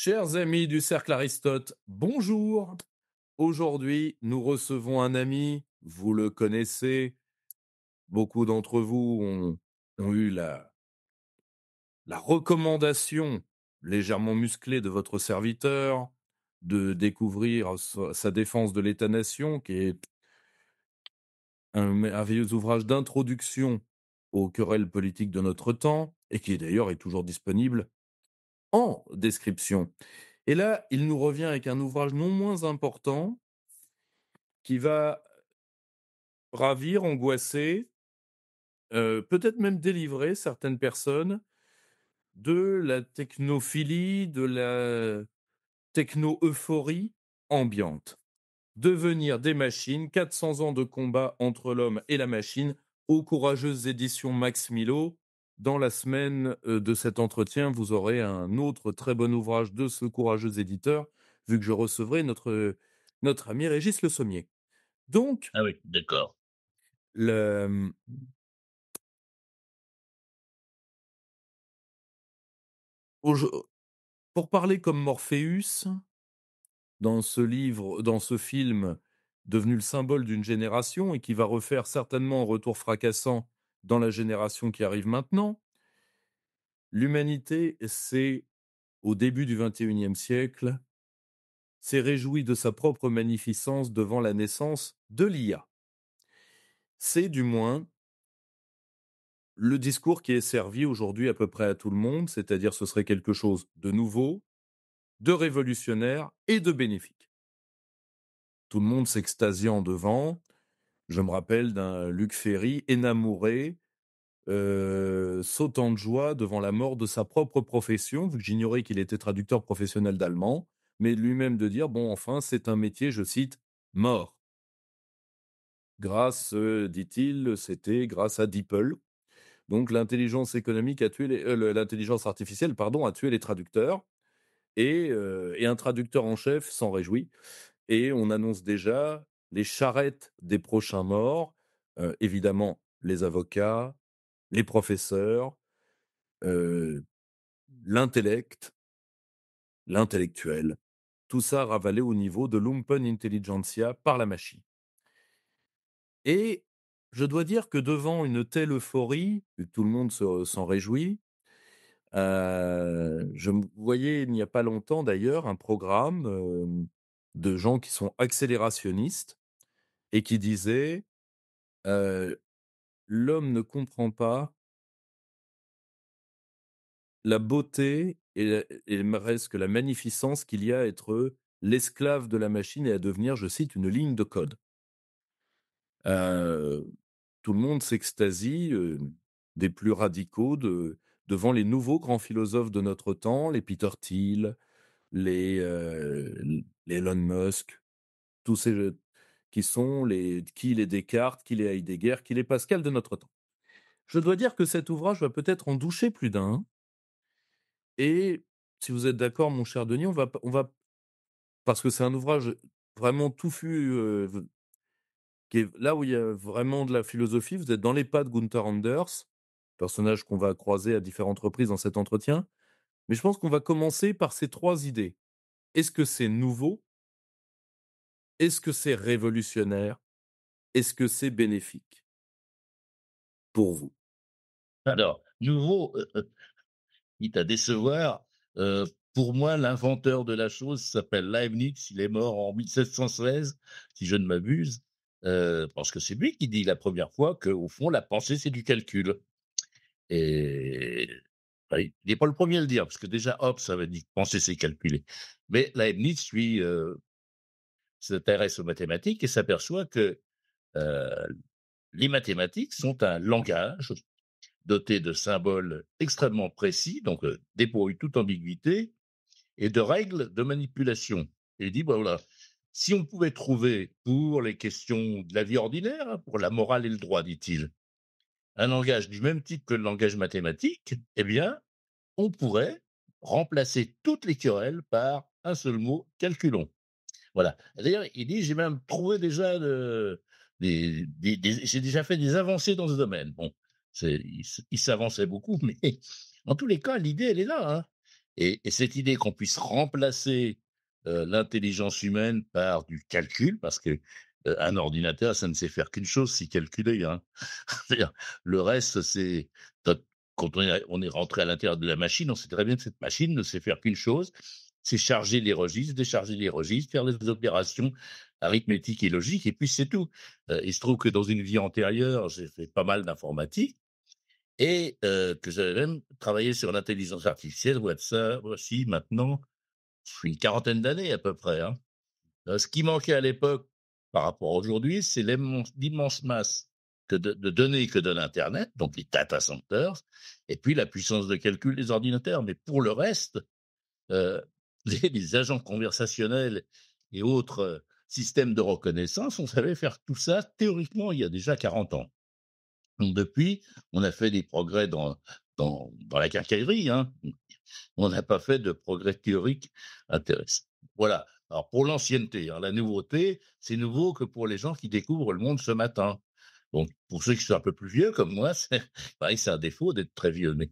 Chers amis du Cercle Aristote, bonjour. Aujourd'hui, nous recevons un ami, vous le connaissez, beaucoup d'entre vous ont eu la recommandation légèrement musclée de votre serviteur de découvrir sa défense de l'État-nation, qui est un merveilleux ouvrage d'introduction aux querelles politiques de notre temps, et qui d'ailleurs est toujours disponible en description. Et là, il nous revient avec un ouvrage non moins important qui va ravir, angoisser, peut-être même délivrer certaines personnes de la technophilie, de la techno-euphorie ambiante. Devenir des machines, 400 ans de combat entre l'homme et la machine, aux courageuses éditions Max Milo. Dans la semaine de cet entretien, vous aurez un autre très bon ouvrage de ce courageux éditeur, vu que je recevrai notre ami Régis Le Sommier. Donc, Ah oui, d'accord. le, aujo- pour parler comme Morpheus, dans ce film devenu le symbole d'une génération et qui va refaire certainement un retour fracassant dans la génération qui arrive maintenant, l'humanité au début du XXIe siècle, s'est réjouie de sa propre magnificence devant la naissance de l'IA. C'est du moins le discours qui est servi aujourd'hui à peu près à tout le monde, c'est-à-dire ce serait quelque chose de nouveau, de révolutionnaire et de bénéfique. Tout le monde s'extasiant devant. Je me rappelle d'un Luc Ferry énamouré, sautant de joie devant la mort de sa propre profession, vu que j'ignorais qu'il était traducteur professionnel d'allemand, mais lui-même de dire: «Bon, enfin, c'est un métier», je cite, «mort». Grâce, dit-il, c'était grâce à DeepL. Donc l'intelligence économique a tué l'intelligence artificielle, pardon, a tué les traducteurs et un traducteur en chef s'en réjouit. Et on annonce déjà les charrettes des prochains morts, évidemment les avocats, les professeurs, heu, l'intellect, l'intellectuel, tout ça ravalé au niveau de Lumpenintelligentsia par la machine. Et je dois dire que devant une telle euphorie, vu que tout le monde s'en réjouit, je me voyais il n'y a pas longtemps d'ailleurs un programme, de gens qui sont accélérationnistes et qui disaient, heu: «L'homme ne comprend pas la beauté et presque la magnificence qu'il y a à être l'esclave de la machine et à devenir», je cite, «une ligne de code». Heu, Tout le monde s'extasie, des plus radicaux devant les nouveaux grands philosophes de notre temps, les Peter Thiel, les Elon Musk, tous ces qui sont les Descartes, qui les Heidegger, qui les Pascal de notre temps. Je dois dire que cet ouvrage va peut-être en doucher plus d'un et si vous êtes d'accord, mon cher Denis, on va parce que c'est un ouvrage vraiment touffu, qui est là où il y a vraiment de la philosophie. Vous êtes dans les pas de Gunther Anders, personnage qu'on va croiser à différentes reprises dans cet entretien. Mais je pense qu'on va commencer par ces 3 idées. Est-ce que c'est nouveau? Est-ce que c'est révolutionnaire? Est-ce que c'est bénéfique pour vous? Alors, nouveau, quitte à décevoir, heu, pour moi, l'inventeur de la chose s'appelle Leibniz. Il est mort en 1716, si je ne m'abuse, parce que c'est lui qui dit la première fois qu'au fond, la pensée, c'est du calcul et bah, il n'est pas le premier à le dire, parce que déjà Hobbes avait dit que penser, c'est calculer. Mais Leibniz, lui, s'intéresse aux mathématiques et s'aperçoit que, heu, les mathématiques sont un langage doté de symboles extrêmement précis, donc dépourvu de toute ambiguïté et de règles de manipulation. Et il dit, bah, voilà, si on pouvait trouver pour les questions de la vie ordinaire, hein, pour la morale et le droit, dit-il, un langage du même type que le langage mathématique, eh bien, on pourrait remplacer toutes les querelles par un seul mot, calculons. Voilà. D'ailleurs, il dit, j'ai même trouvé déjà j'ai déjà fait des avancées dans ce domaine. Bon, il s'avançait beaucoup, mais en tous les cas, l'idée, elle est là, hein. Et cette idée qu'on puisse remplacer, l'intelligence humaine par du calcul, parce que, un ordinateur, ça ne sait faire qu'une chose, c'est calculer, hein. C'est-à-dire, le reste, c'est quand on est rentré à l'intérieur de la machine, on sait très bien que cette machine ne sait faire qu'une chose, c'est charger les registres, décharger les registres, faire les opérations arithmétiques et logiques, et puis c'est tout. Il se trouve que dans une vie antérieure, j'ai fait pas mal d'informatique et que j'avais même travaillé sur l'intelligence artificielle, voici maintenant une quarantaine d'années à peu près, hein. Ce qui manquait à l'époque par rapport à aujourd'hui, c'est l'immense masse de données que donne internet, donc les data centers, et puis la puissance de calcul des ordinateurs. Mais pour le reste, heu, les agents conversationnels et autres, systèmes de reconnaissance, on savait faire tout ça théoriquement il y a déjà 40 ans. Donc depuis, on a fait des progrès dans la quincaillerie, hein. On n'a pas fait de progrès théoriques intéressants. Voilà. Alors pour l'ancienneté, hein, la nouveauté, c'est nouveau que pour les gens qui découvrent le monde ce matin. Donc pour ceux qui sont un peu plus vieux comme moi, c'est pareil, c'est un défaut d'être très vieux, mais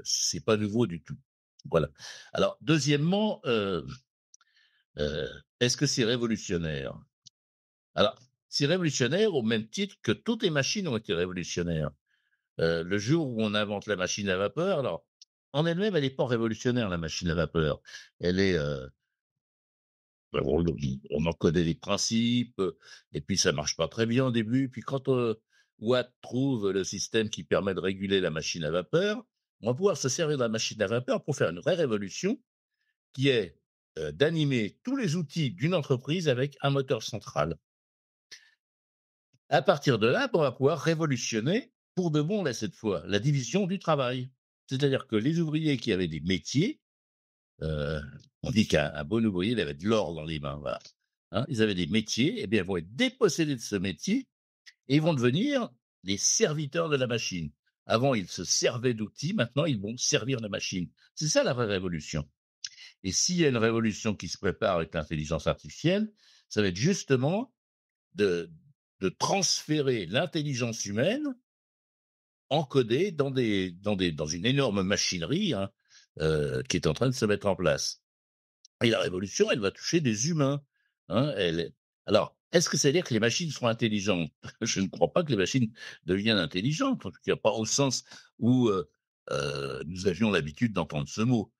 c'est pas nouveau du tout. Voilà. Alors deuxièmement, est-ce que c'est révolutionnaire? Alors, c'est révolutionnaire au même titre que toutes les machines ont été révolutionnaires. Le jour où on invente la machine à vapeur, alors, en elle-même, elle n'est pas révolutionnaire, la machine à vapeur. Elle est, on en connaît les principes, et puis ça marche pas très bien au début. Puis quand, Watt trouve le système qui permet de réguler la machine à vapeur, on va pouvoir se servir de la machine à vapeur pour faire une vraie révolution qui est, d'animer tous les outils d'une entreprise avec un moteur central. À partir de là, on va pouvoir révolutionner, pour de bon là cette fois, la division du travail. C'est-à-dire que les ouvriers qui avaient des métiers, heu, on dit qu'un bon ouvrier, il avait de l'or dans les mains, voilà, hein. Ils avaient des métiers, et bien, ils vont être dépossédés de ce métier et ils vont devenir les serviteurs de la machine. Avant, ils se servaient d'outils, maintenant ils vont servir la machine. C'est ça la vraie révolution. Et s'il y a une révolution qui se prépare avec l'intelligence artificielle, ça va être justement de transférer l'intelligence humaine encodée dans une énorme machinerie, hein, qui est en train de se mettre en place. Et la révolution, elle va toucher des humains, hein. Alors, est-ce que ça veut dire que les machines seront intelligentes? Je ne crois pas que les machines deviennent intelligentes, en tout cas pas au sens où, nous avions l'habitude d'entendre ce mot.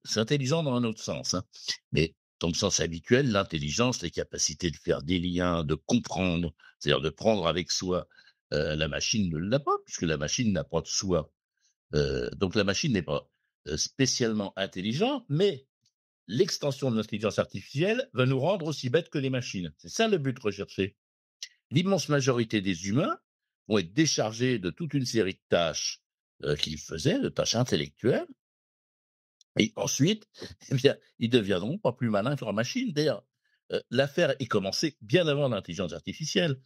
C'est intelligent dans un autre sens, hein, mais dans le sens habituel, l'intelligence, les capacités de faire des liens, de comprendre, c'est-à-dire de prendre avec soi, la machine ne l'a pas, puisque la machine n'a pas de soi. Donc la machine n'est pas, spécialement intelligente, mais l'extension de l'intelligence artificielle va nous rendre aussi bêtes que les machines. C'est ça le but recherché. L'immense majorité des humains vont être déchargés de toute une série de tâches qu'ils faisaient, de tâches intellectuelles, et ensuite, eh bien, ils deviendront pas plus malins que leurs machines. D'ailleurs, l'affaire est commencée bien avant l'intelligence artificielle.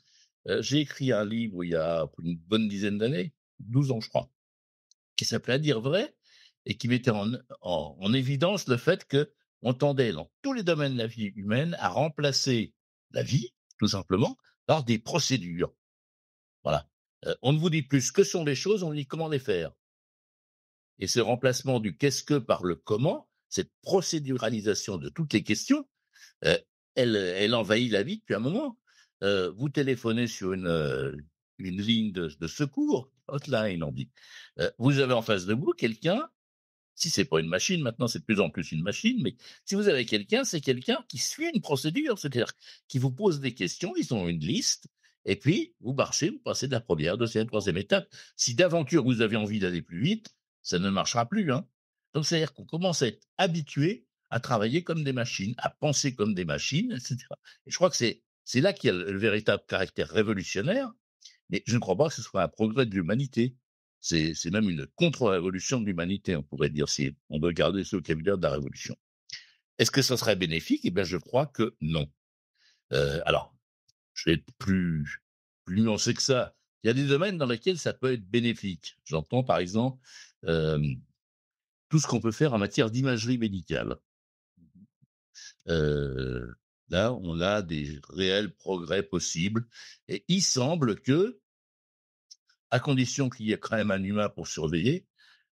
J'ai écrit un livre il y a une bonne dizaine d'années, 12 ans je crois, qui s'appelait À dire vrai, et qui mettait en évidence le fait que on tendait dans tous les domaines de la vie humaine à remplacer la vie, tout simplement, par des procédures. Voilà. On ne vous dit plus ce que sont les choses, on vous dit comment les faire. Et ce remplacement du qu'est-ce que par le comment, cette procéduralisation de toutes les questions, heu, elle envahit la vie depuis un moment. Vous téléphonez sur une ligne de secours, hotline on dit. Vous avez en face de vous quelqu'un, si c'est pas une machine, maintenant c'est de plus en plus une machine, mais si vous avez quelqu'un, c'est quelqu'un qui suit une procédure, c'est-à-dire qui vous pose des questions, ils ont une liste, et puis vous marchez, vous passez de la première, deuxième, troisième étape. Si d'aventure vous avez envie d'aller plus vite, ça ne marchera plus, hein. Donc c'est-à-dire qu'on commence à être habitué à travailler comme des machines, à penser comme des machines, et cetera. Et je crois que c'est là qu'il y a le véritable caractère révolutionnaire, mais je ne crois pas que ce soit un progrès de l'humanité. C'est même une contre-révolution de l'humanité, on pourrait dire, si on veut garder ce vocabulaire de la révolution. Est-ce que ça serait bénéfique? Eh bien, je crois que non. Alors, je vais être plus nuancé que ça. Il y a des domaines dans lesquels ça peut être bénéfique. J'entends, par exemple, hem, tout ce qu'on peut faire en matière d'imagerie médicale. Heu, Là, on a des réels progrès possibles, et il semble que, à condition qu'il y ait quand même un humain pour surveiller,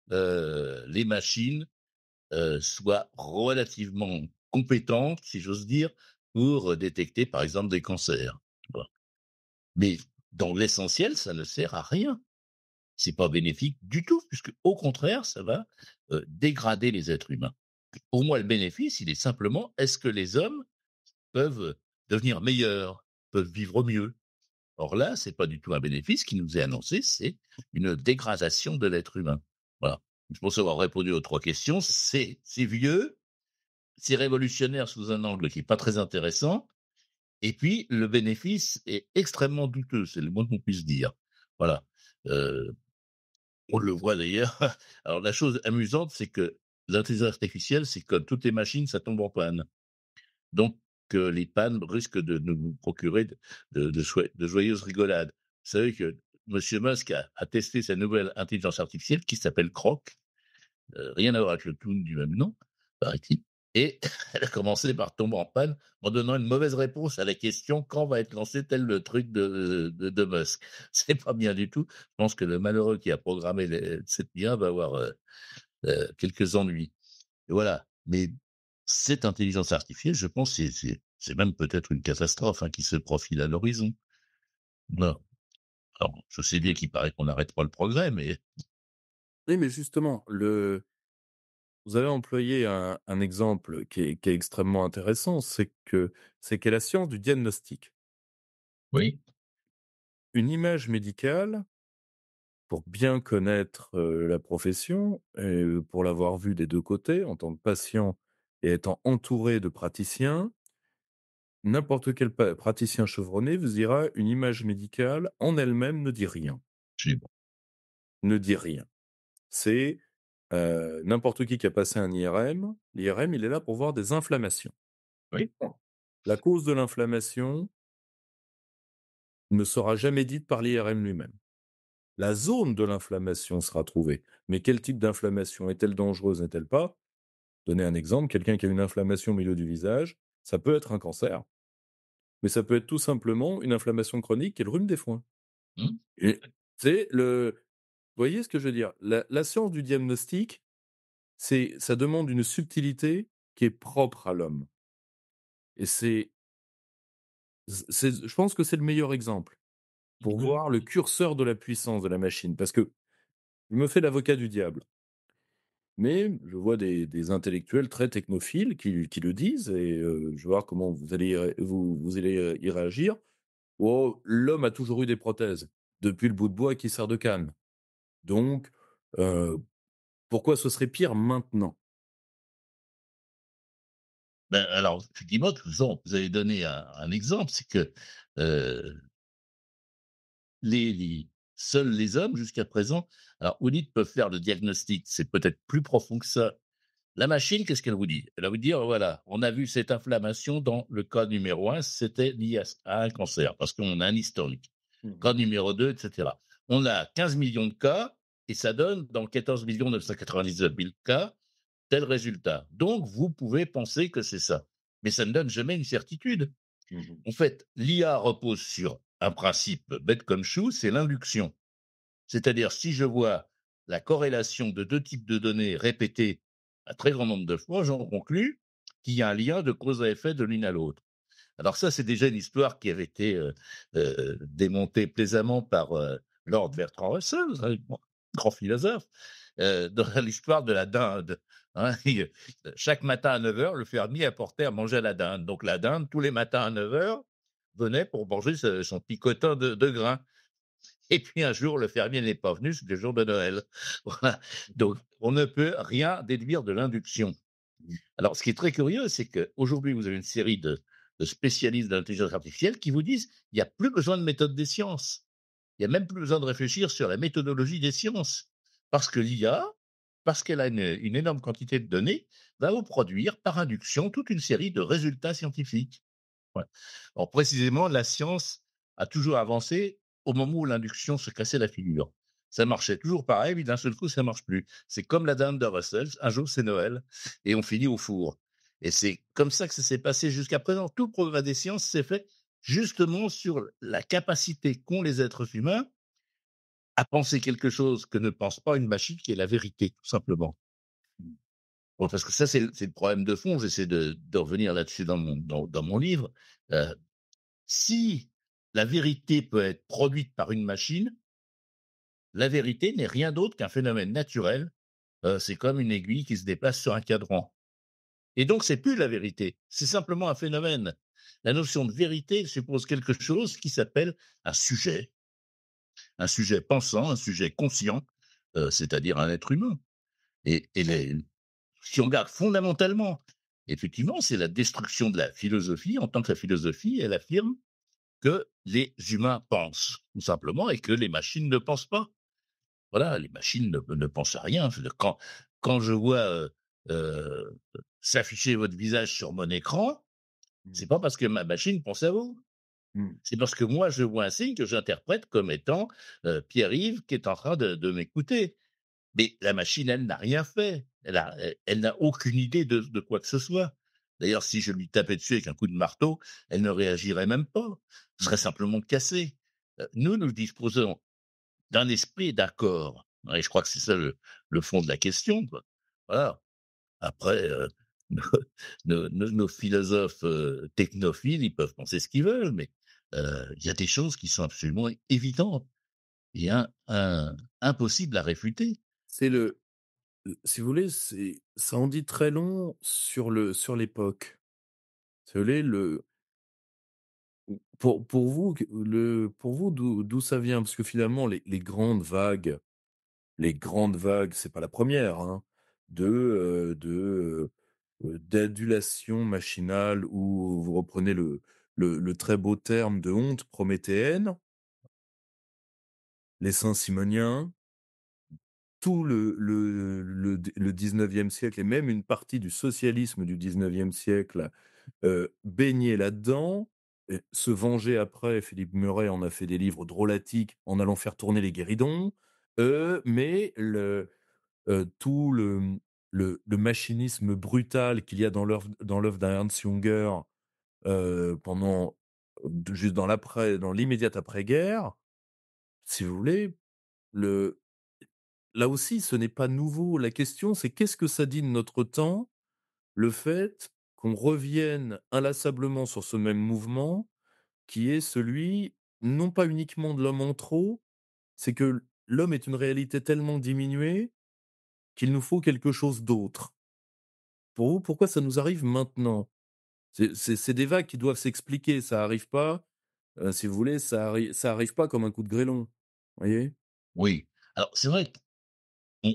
les machines, soit relativement compétente, si j'ose dire, pour, détecter, par exemple, des cancers. Voilà. Mais dans l'essentiel, ça ne sert à rien. C'est pas bénéfique du tout, puisque au contraire, ça va, dégrader les êtres humains. Pour moi, le bénéfice, il est simplement, est-ce que les hommes peuvent devenir meilleurs, peuvent vivre mieux? Or là, c'est pas du tout un bénéfice qui nous est annoncé, c'est une dégradation de l'être humain. Voilà. Je pense avoir répondu aux 3 questions. C'est vieux, c'est révolutionnaire sous un angle qui est pas très intéressant et puis le bénéfice est extrêmement douteux, c'est le moins qu'on puisse dire. Voilà. Heu, on le voit d'ailleurs. Alors la chose amusante, c'est que l'intelligence artificielle, c'est comme toutes les machines, ça tombe en panne. Donc les pannes risquent de nous procurer de joyeuses rigolades. Vous savez que monsieur Musk a testé sa nouvelle intelligence artificielle qui s'appelle Grok, rien à voir avec le clown du même nom, paraît-il, et elle a commencé par tomber en panne en donnant une mauvaise réponse à la question: «Quand va être lancé tel le truc de Musk?» C'est pas bien du tout. Je pense que le malheureux qui a programmé cette IA va avoir, quelques ennuis. Et voilà. Mais cette intelligence artificielle, je pense, c'est même peut-être une catastrophe, hein, qui se profile à l'horizon. Voilà. Alors, je sais bien qu'il paraît qu'on n'arrête pas le progrès, mais Oui, mais justement, vous avez employé un exemple qui est extrêmement intéressant, c'est la science du diagnostic. oui, Une image médicale, pour bien connaître, la profession et pour l'avoir vue des 2 côtés en tant que patient et étant entouré de praticiens, n'importe quel praticien chevronné vous dira: «Une image médicale en elle-même ne dit rien, absolument. ne dit rien». C'est, n'importe qui a passé un IRM, l'IRM, il est là pour voir des inflammations. Oui. Point. La cause de l'inflammation ne sera jamais dite par l'IRM lui-même. La zone de l'inflammation sera trouvée, mais quel type d'inflammation? Est-elle dangereuse, n'est-elle pas? Donner un exemple, quelqu'un qui a une inflammation au milieu du visage, ça peut être un cancer, mais ça peut être tout simplement une inflammation chronique qui est le rhume des foins. Mmh. Et c'est le vous voyez ce que je veux dire? La science du diagnostic, ça demande une subtilité qui est propre à l'homme et je pense que c'est le meilleur exemple pour Oui. voir le curseur de la puissance de la machine. Parce que je me fais l'avocat du diable, mais je vois des intellectuels très technophiles qui le disent et je vais voir comment vous allez, y réagir. «Oh, l'homme a toujours eu des prothèses, depuis le bout de bois qui sert de canne. Donc, heu, pourquoi ce serait pire maintenant?» Ben, alors, effectivement, vous avez donné un exemple, c'est que, heu, seuls les hommes, jusqu'à présent, alors vous dites peuvent faire le diagnostic, c'est peut-être plus profond que ça. La machine, qu'est-ce qu'elle vous dit? Elle va vous dire: «Voilà, on a vu cette inflammation dans le cas numéro un, c'était lié à un cancer», parce qu'on a un historique. Mmh. Cas numéro 2, et cetera. On a 15 millions de cas et ça donne dans 14 999 000 cas tel résultat. Donc vous pouvez penser que c'est ça. Mais ça ne donne jamais une certitude. Mmh. En fait, l'IA repose sur un principe bête comme chou, c'est l'induction. C'est-à-dire, si je vois la corrélation de 2 types de données répétées un très grand nombre de fois, j'en conclus qu'il y a un lien de cause à effet de l'une à l'autre. Alors ça, c'est déjà une histoire qui avait été, démontée plaisamment par, Lord Bertrand Russell, grand philosophe, dans l'histoire de la dinde, hein. Chaque matin à 9 heures, le fermier apportait à manger à la dinde. Donc la dinde, tous les matins à 9 heures, venait pour manger son picotin de grains. Et puis un jour, le fermier n'est pas venu, c'était le jour de Noël. Voilà. Donc on ne peut rien déduire de l'induction. Alors ce qui est très curieux, c'est qu'aujourd'hui, vous avez une série de spécialistes de l'intelligence artificielle qui vous disent: «Il y a plus besoin de méthode des sciences. Il y a même plus besoin de réfléchir sur la méthodologie des sciences». Parce que l'IA, parce qu'elle a une énorme quantité de données, va vous produire par induction toute une série de résultats scientifiques. Ouais. Alors précisément, la science a toujours avancé au moment où l'induction se cassait la figure. Ça marchait toujours pareil, puis d'un seul coup, ça marche plus. C'est comme la dinde de Russell, un jour c'est Noël et on finit au four. Et c'est comme ça que ça s'est passé jusqu'à présent. Tout le progrès des sciences s'est fait justement sur la capacité qu'ont les êtres humains à penser quelque chose que ne pense pas une machine, qui est la vérité, tout simplement. Bon, parce que ça, c'est le problème de fond, j'essaie de revenir là-dessus dans mon livre. Heu, Si la vérité peut être produite par une machine, la vérité n'est rien d'autre qu'un phénomène naturel, c'est comme une aiguille qui se déplace sur un cadran et donc c'est plus la vérité, c'est simplement un phénomène. La notion de vérité suppose quelque chose qui s'appelle un sujet pensant, un sujet conscient, c'est-à-dire un être humain et les si on regarde fondamentalement, effectivement, c'est la destruction de la philosophie en tant que la philosophie, elle affirme que les humains pensent, tout simplement, et que les machines ne pensent pas. Voilà, les machines ne pensent à rien. Je veux dire, quand je vois, heu, s'afficher votre visage sur mon écran, c'est Mmh. pas parce que ma machine pense à vous. Mmh. C'est parce que moi, je vois un signe que j'interprète comme étant, Pierre-Yves qui est en train de m'écouter. Mais la machine, elle n'a rien fait. Elle n'a aucune idée de quoi que ce soit. D'ailleurs, si je lui tapais dessus avec un coup de marteau, elle ne réagirait même pas. Ce serait Mmh. simplement cassé. Nous, nous disposons d'un esprit d'accord et je crois que c'est ça le fond de la question, quoi. Voilà. Après, nos nos philosophes, technophiles, ils peuvent penser ce qu'ils veulent, mais il y a des choses qui sont absolument évidentes et impossibles à réfuter. C'est le Si vous voulez, ça en dit très long sur l'époque. Si vous voulez, pour vous, pour vous, d'où ça vient? Parce que finalement les grandes vagues, c'est pas la première, hein, d'adulation machinale ou vous reprenez le très beau terme de honte prométhéenne, les saint-simoniens, tout le 19e siècle et même une partie du socialisme du 19e siècle, baigner là-dedans et se venger après. Philippe Murray en a fait des livres drôlatiques en allant faire tourner les guéridons, mais tout le machinisme brutal qu'il y a dans l'œuvre d'Ernst Junger, pendant juste dans l'immédiate après-guerre, si vous voulez, le là aussi, ce n'est pas nouveau. La question, c'est qu'est-ce que ça dit de notre temps, le fait qu'on revienne inlassablement sur ce même mouvement qui est celui, non pas uniquement de l'homme en trop, c'est que l'homme est une réalité tellement diminuée qu'il nous faut quelque chose d'autre. Pour vous, pourquoi ça nous arrive maintenant? C'est des vagues qui doivent s'expliquer, ça arrive pas, si vous voulez, ça arrive pas comme un coup de grêlon, vous voyez? Oui. Alors c'est vrai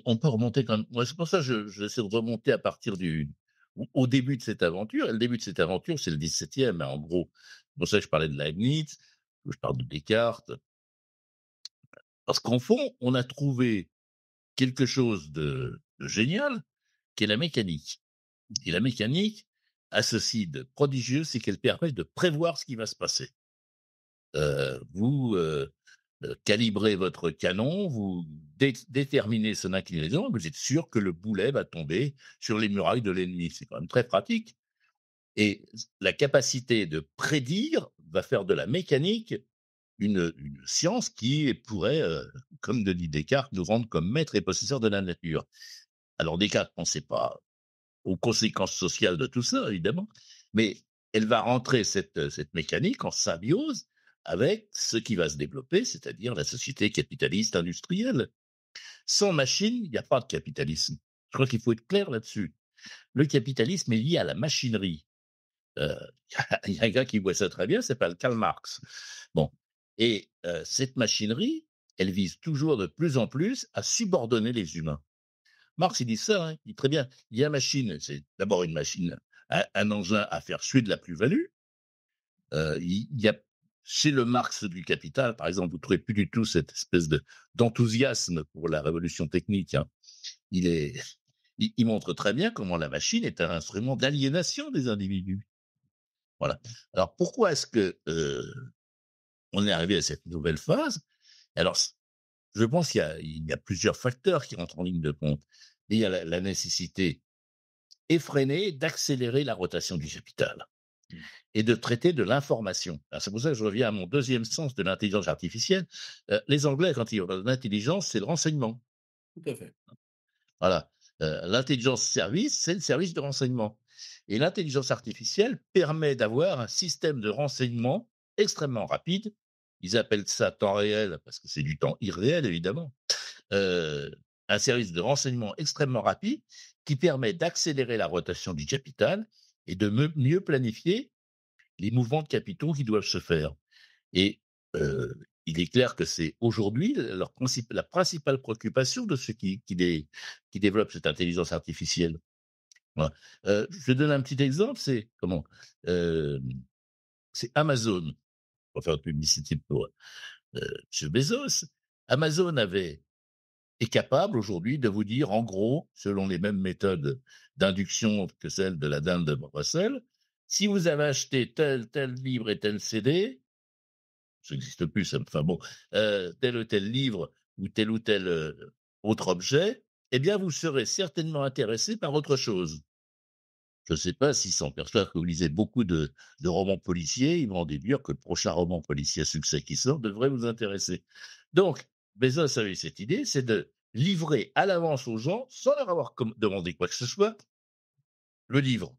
on peut remonter quand même moi, c'est pour ça que j'essaie de remonter à partir au début de cette aventure et le début de cette aventure, c'est le 17e, hein, en gros. C'est pour ça que je parlais de Leibniz, que je parle de Descartes, parce qu'en fond, on a trouvé quelque chose de génial, qui est la mécanique et la mécanique a ceci de prodigieux, c'est qu'elle permet de prévoir ce qui va se passer. Vous, calibrez votre canon, vous déterminez son inclinaison, vous êtes sûr que le boulet va tomber sur les murailles de l'ennemi. C'est quand même très pratique et la capacité de prédire va faire de la mécanique une science qui pourrait, comme le dit Descartes, nous rendre comme maîtres et possesseurs de la nature. Alors Descartes pensait pas aux conséquences sociales de tout ça, évidemment, mais elle va rentrer cette mécanique en symbiose avec ce qui va se développer, c'est-à-dire la société capitaliste industrielle. Sans machine, il n'y a pas de capitalisme. Je crois qu'il faut être clair là-dessus. Le capitalisme est lié à la machinerie. Euh, il y a un gars qui voit ça très bien, c'est s'appelle Karl Marx. Bon, et cette machinerie, elle vise toujours de plus en plus à subordonner les humains. Marx, il dit ça, hein, il dit très bien, il y a machine, c'est d'abord une machine, un engin à faire suer de la plus-value. Il y a chez le Marx du Capital, par exemple, vous ne trouvez plus du tout cette espèce d'enthousiasme pour la révolution technique. Hein. Il est, il montre très bien comment la machine est un instrument d'aliénation des individus. Voilà. Alors pourquoi est-ce que on est arrivé à cette nouvelle phase? Alors, je pense qu'il y a plusieurs facteurs qui rentrent en ligne de compte. Il y a la nécessité effrénée d'accélérer la rotation du capital Mmh. et de traiter de l'information. C'est pour ça que je reviens à mon deuxième sens de l'intelligence artificielle. Les Anglais, quand ils parlent d'intelligence, c'est le renseignement. Tout à fait. Voilà. L'intelligence service, c'est le service de renseignement et l'intelligence artificielle permet d'avoir un système de renseignement extrêmement rapide. Ils appellent ça temps réel parce que c'est du temps irréel évidemment. Heu, un service de renseignement extrêmement rapide qui permet d'accélérer la rotation du capital et de mieux planifier les mouvements de capitaux qui doivent se faire. Et il est clair que c'est aujourd'hui la principale préoccupation de ceux qui développent cette intelligence artificielle. Voilà. Je donne un petit exemple, Hem, c'est Amazon. Pour faire une publicité pour, monsieur Bezos. Amazon est capable aujourd'hui de vous dire, en gros, selon les mêmes méthodes d'induction que celles de la dame de Bruxelles, si vous avez acheté tel livre et tel CD, ça n'existe plus, ça, enfin bon, tel ou tel livre ou tel, autre objet, eh bien, vous serez certainement intéressé par autre chose. Je ne sais pas s'ils s'en perçoivent que vous lisez beaucoup de romans policiers, ils vont en déduire que le prochain roman policier à succès qui sort devrait vous intéresser. Donc, Bezos avait eu cette idée, c'est de livrer à l'avance aux gens, sans leur avoir demandé quoi que ce soit, le livre.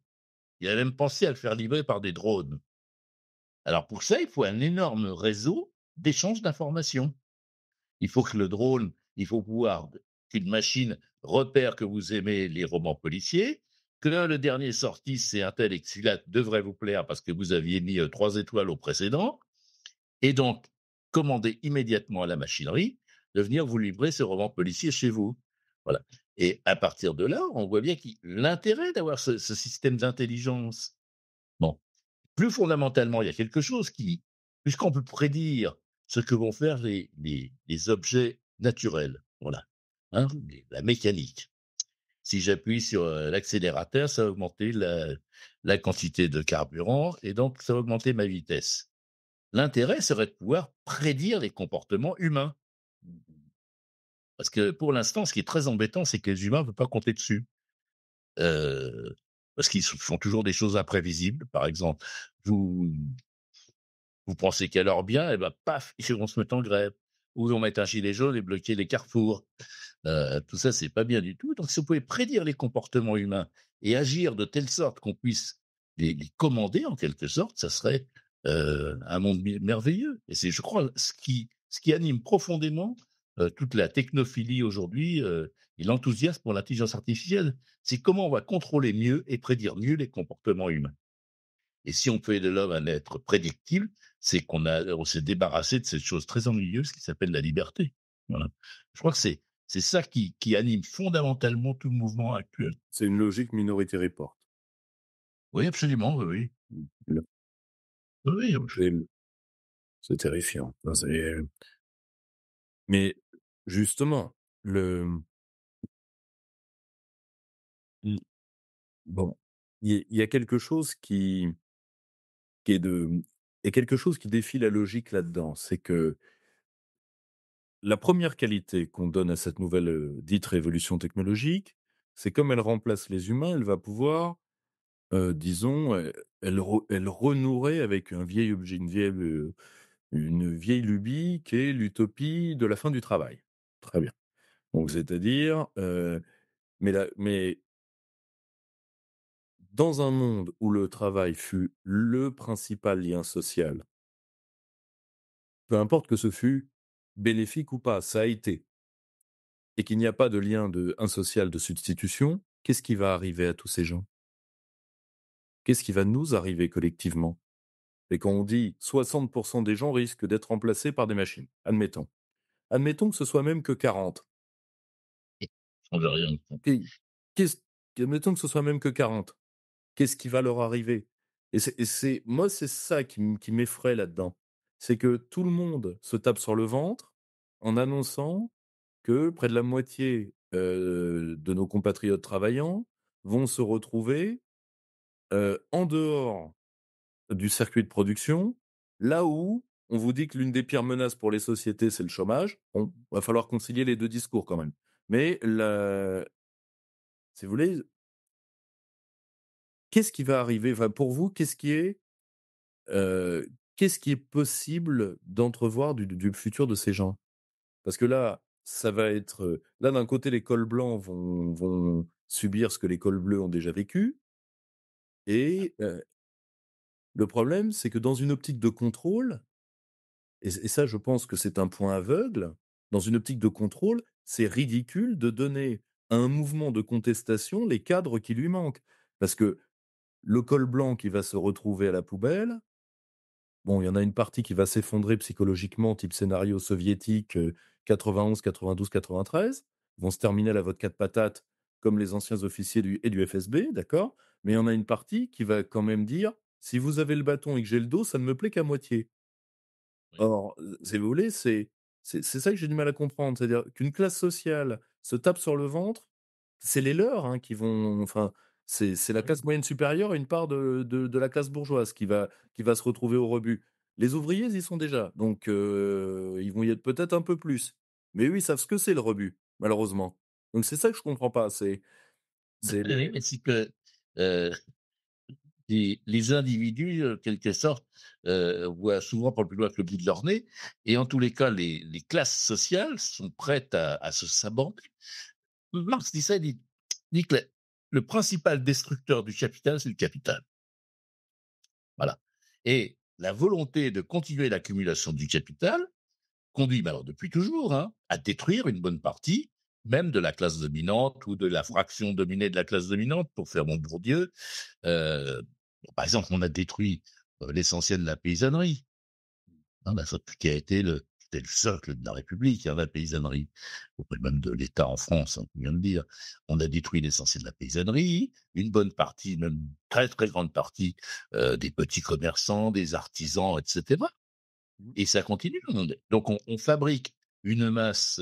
Il a même pensé à le faire livrer par des drones. Alors pour ça, il faut un énorme réseau d'échange d'informations. Il faut pouvoir qu'une machine repère que vous aimez les romans policiers, que le dernier sorti, c'est un tel et que celui-là devrait vous plaire parce que vous aviez mis 3 étoiles au précédent et donc commander immédiatement à la machinerie de venir vous livrer ce roman policier chez vous. Voilà, et à partir de là, on voit bien l'intérêt d'avoir ce système d'intelligence. Bon, plus fondamentalement, il y a quelque chose qui puisqu'on peut prédire ce que vont faire les objets naturels, voilà, hein, la mécanique. Si j'appuie sur, l'accélérateur, ça va augmenter la quantité de carburant et donc ça va augmenter ma vitesse. L'intérêt serait de pouvoir prédire les comportements humains. Parce que pour l'instant, ce qui est très embêtant, c'est que les humains ne peuvent pas compter dessus. Parce qu'ils font toujours des choses imprévisibles. Par exemple, vous vous pensez qu'à leur bien, et ben paf, ils vont se mettre en grève. Ou ils vont mettre un gilet jaune et bloquer les carrefours. Tout ça, c'est pas bien du tout. Donc si vous pouvez prédire les comportements humains et agir de telle sorte qu'on puisse les commander en quelque sorte, ça serait, un monde merveilleux et c'est, je crois, ce qui anime profondément, toute la technophilie aujourd'hui, et l'enthousiasme pour l'intelligence artificielle. C'est comment on va contrôler mieux et prédire mieux les comportements humains. Et si on fait de l'homme un être prédictible, c'est on s'est débarrassé de cette chose très ennuyeuse qui s'appelle la liberté. Voilà. Je crois que c'est ça qui anime fondamentalement tout le mouvement actuel. C'est une logique Minority Report. Oui, absolument, oui, oui. Le Oui, oui, c'est c'est terrifiant. Non, mais justement, le l bon, il y a quelque chose qui est de il y a quelque chose qui défie la logique là-dedans. C'est que la première qualité qu'on donne à cette nouvelle, dite révolution technologique, c'est comme elle remplace les humains, elle va pouvoir, disons, elle renouerait avec un vieil objet, une vieille lubie qui est l'utopie de la fin du travail. Très bien. Donc c'est-à-dire, mais dans un monde où le travail fut le principal lien social, peu importe que ce fût bénéfique ou pas, ça a été, et qu'il n'y a pas de lien social de substitution, qu'est-ce qui va arriver à tous ces gens? Qu'est-ce qui va nous arriver collectivement? Et quand on dit 60 des gens risquent d'être remplacés par des machines, admettons. Admettons que ce soit même que 40. ça change rien. Qu'est qu'est-ce Admettons que ce soit même que 40. Qu'est-ce qui va leur arriver? Et c'est moi, c'est ça qui m'effraie là-dedans. C'est que tout le monde se tape sur le ventre en annonçant que près de la moitié, de nos compatriotes travaillants vont se retrouver, en dehors du circuit de production, là où on vous dit que l'une des pires menaces pour les sociétés, c'est le chômage. Bon, va falloir concilier les 2 discours quand même. Mais si vous voulez, qu'est-ce qui va arriver? Enfin, pour vous, qu'est-ce qui est possible d'entrevoir du futur de ces gens? Parce que là, ça va être, là, d'un côté, les cols blancs vont subir ce que les cols bleus ont déjà vécu et le problème, c'est que dans une optique de contrôle et ça, je pense que c'est un point aveugle, dans une optique de contrôle, c'est ridicule de donner à un mouvement de contestation les cadres qui lui manquent. Parce que le col blanc qui va se retrouver à la poubelle, bon, il y en a une partie qui va s'effondrer psychologiquement, type scénario soviétique, 91, 92, 93. Ils vont se terminer à la vodka de patate comme les anciens officiers du FSB, d'accord? Mais il y en a une partie qui va quand même dire: «Si vous avez le bâton et que j'ai le dos, ça ne me plaît qu'à moitié». Oui, Or, si vous voulez, c'est ça que j'ai du mal à comprendre. C'est-à-dire qu'une classe sociale se tape sur le ventre, c'est les leurs, hein, qui vont enfin, c'est la oui. classe moyenne supérieure et une part de la classe bourgeoise qui va se retrouver au rebut. Les ouvriers, ils y sont déjà, donc ils vont y être peut-être un peu plus. Mais eux, ils savent ce que c'est le rebut, malheureusement. Donc c'est ça que je comprends pas, c'est Oui, mais c'est que, heu, les individus, quelque sorte, voient souvent pas plus loin que le bout de leur nez et en tous les cas, les classes sociales sont prêtes à se saborder. Marx dit ça, il dit que le principal destructeur du capital, c'est le capital. Voilà, et la volonté de continuer l'accumulation du capital conduit, bah, alors depuis toujours, hein, à détruire une bonne partie, même de la classe dominante ou de la fraction dominée de la classe dominante, pour faire mon Bourdieu. Heu, Par exemple, on a détruit, l'essentiel de la paysannerie, hein, bah, ça qui a été c'était le socle de la République, hein, la paysannerie, auprès même de l'État en France, hein, on vient de dire. On a détruit l'essentiel de la paysannerie, une bonne partie, même une très, très grande partie, des petits commerçants, des artisans et cetera, mmh, et ça continue. Donc on fabrique une masse,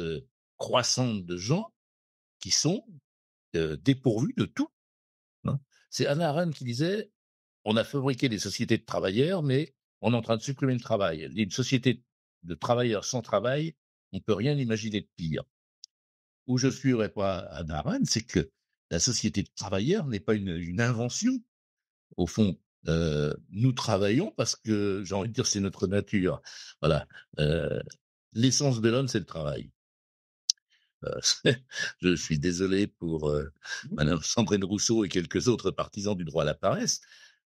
croissante de gens qui sont, dépourvus de tout, hein. C'est Hannah Arendt qui disait: «On a fabriqué des sociétés de travailleurs, mais on est en train de supprimer le travail. Une société de travailleurs sans travail, on peut rien imaginer de pire». Où je suivrai pas Hannah Arendt, c'est que la société de travailleurs n'est pas une invention. Au fond, nous travaillons parce que, j'ai envie de dire, c'est notre nature. Voilà, heu, l'essence de l'homme, c'est le travail. Heu, je suis désolé pour, mmh, madame Sandrine Rousseau et quelques autres partisans du droit à la paresse.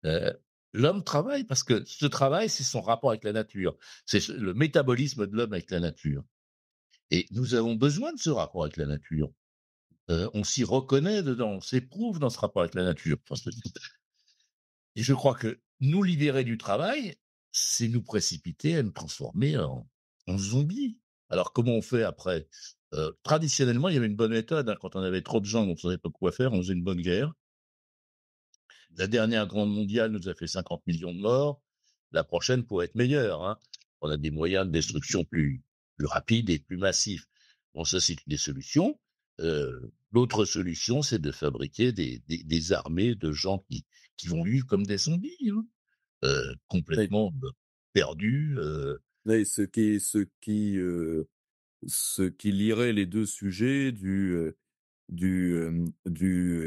Heu, L'homme travaille parce que ce travail, c'est son rapport avec la nature. Le métabolisme de l'homme avec la nature, et nous avons besoin de ce rapport avec la nature. On s'y reconnaît dedans, on s'éprouve dans ce rapport avec la nature. Enfin, et je crois que nous libérer du travail, c'est nous précipiter à nous transformer en zombies. Alors comment on fait après? Traditionnellement, il y avait une bonne méthode, hein, quand on avait trop de gens dont on savait pas quoi faire, on faisait une bonne guerre. La dernière grande mondiale nous a fait 50 millions de morts. La prochaine pourrait être meilleure, hein. On a des moyens de destruction plus rapides et plus massifs. Bon, ça, c'est une des solutions. L'autre solution, c'est de fabriquer des armées de gens qui vont vivre comme des zombies, hein, oui, complètement, perdus, oui, ce qui lierait les 2 sujets du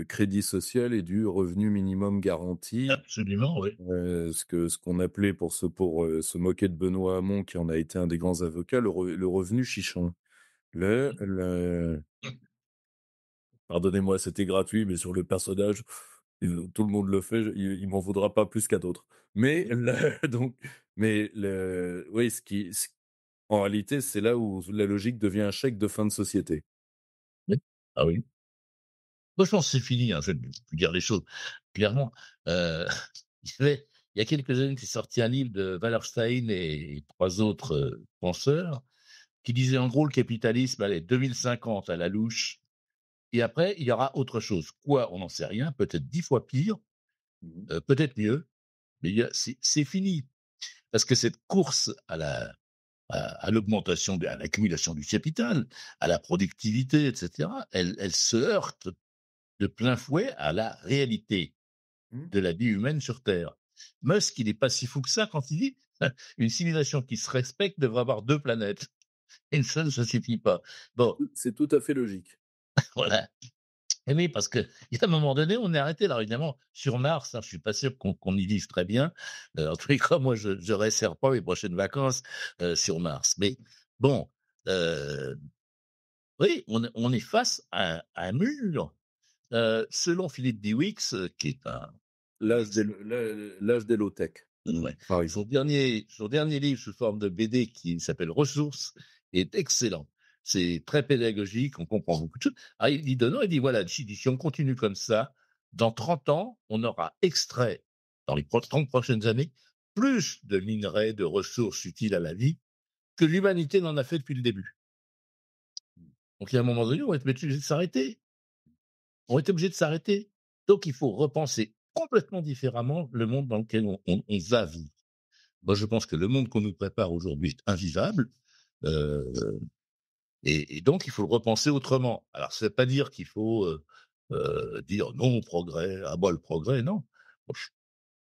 crédit social et du revenu minimum garanti, absolument, oui. ce qu'on appelait se moquer de Benoît Hamon qui en a été un des grands avocats, le revenu chichon. Le pardonnez-moi, c'était gratuit, mais sur le personnage, tout le monde le fait, il m'en voudra pas plus qu'à d'autres. Mais le donc mais le oui, en réalité, c'est là où la logique devient un chèque de fin de société. Oui. Ah oui. Moi, je pense que c'est fini, hein, je vais vous dire les choses clairement. Heu, il y a quelques années, c'est sorti un livre de Wallerstein et 3 autres, penseurs, qui disaient en gros: «Le capitalisme, allez, 2050 à la louche, et après il y aura autre chose». Quoi? On n'en sait rien, peut-être 10 fois pire, Mmh. peut-être mieux, mais c'est fini. Parce que cette course à l'augmentation, à l'accumulation du capital, à la productivité et cetera, elle se heurte de plein fouet à la réalité Mmh. de la vie humaine sur terre. Musk, il n'est pas si fou que ça quand il dit: «Une civilisation qui se respecte devrait avoir 2 planètes. Une seule, ça suffit pas». Bon, C'est tout à fait logique. voilà. Et oui, parce qu'il y a un moment donné, on est arrêté. Alors évidemment, sur Mars, hein, je suis pas sûr qu'on y vive très bien. En tous les cas, moi, je resserre pas mes prochaines vacances, sur Mars. Mais bon, heu Oui, on est face à un mur. Selon Philippe Diewix, qui est un L'âge des low-tech, ouais, par exemple. son dernier livre sous forme de BD qui s'appelle «Ressources» est excellent. C'est très pédagogique, on comprend beaucoup de choses. Ah, il dit dedans, il dit: «Voilà, si on continue comme ça, dans 30 ans, on aura extrait, dans les 30 prochaines années, plus de minerais, de ressources utiles à la vie que l'humanité n'en a fait depuis le début». Donc il y a un moment donné, on va être obligé de s'arrêter. On est obligé de s'arrêter. Donc il faut repenser complètement différemment le monde dans lequel on va vivre. Moi, je pense que le monde qu'on nous prépare aujourd'hui est invivable, heu et donc il faut le repenser autrement. Alors ça ne veut pas dire qu'il faut, dire: «Non au progrès, à bas le progrès», non. Moi,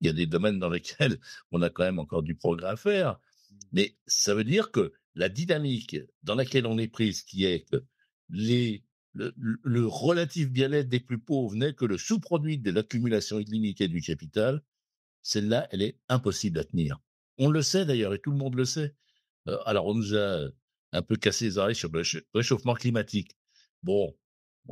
il y a des domaines dans lesquels on a quand même encore du progrès à faire, mais ça veut dire que la dynamique dans laquelle on est prise, qui est que les le relatif bien-être des plus pauvres n'est que le sous-produit de l'accumulation illimitée du capital, celle-là, elle est impossible à tenir. On le sait d'ailleurs et tout le monde le sait. Alors on nous a un peu cassé les oreilles sur le réchauffement climatique. Bon,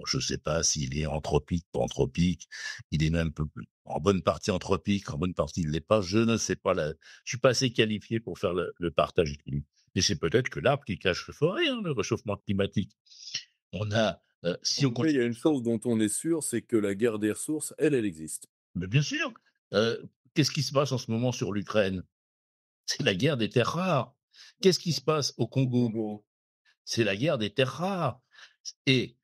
je ne sais pas s'il est anthropique, pas anthropique, il est même peu en bonne partie anthropique, en bonne partie il l'est pas, je ne sais pas je suis pas assez qualifié pour faire le partage équilibré. Mais c'est peut-être que l'arbre qui cache la forêt, hein, le réchauffement climatique. On a, En si on tout cas, il y continue a une chose dont on est sûr, c'est que la guerre des ressources, elle existe. mais bien sûr, qu'est-ce qui se passe en ce moment sur l'Ukraine? C'est la guerre des terres rares. Qu'est-ce qui se passe au Au Congo? Congo. C'est la guerre des terres rares. Et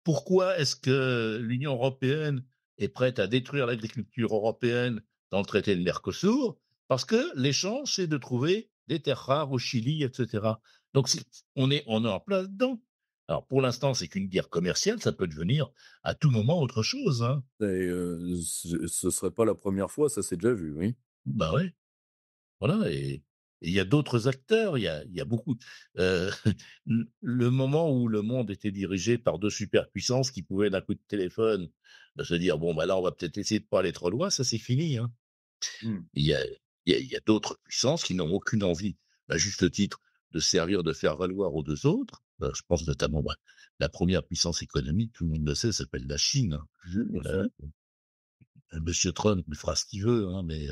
pourquoi est-ce que l'Union européenne est prête à détruire l'agriculture européenne dans le traité de Mercosur? Parce que l'échange, c'est de trouver des terres rares au Chili, et cetera. Donc on est en plein dedans. Alors pour l'instant, c'est qu'une guerre commerciale, ça peut devenir à tout moment autre chose, hein. Ce serait pas la première fois, ça s'est déjà vu, oui. Bah ouais. Voilà et il y a d'autres acteurs, il y a beaucoup le moment où le monde était dirigé par 2 superpuissances qui pouvaient d'un coup de téléphone, se dire: «Bon, bah, là, on va peut-être essayer de pas aller trop loin», ça c'est fini, hein. Mmh. Il y a d'autres puissances qui n'ont aucune envie, à juste titre, de servir de faire valoir aux 2 autres. Je pense notamment, bah, la première puissance économique, tout le monde le sait, s'appelle la Chine, hein. Oui, bien sûr. Monsieur Trump, il fera ce qu'il veut, hein, mais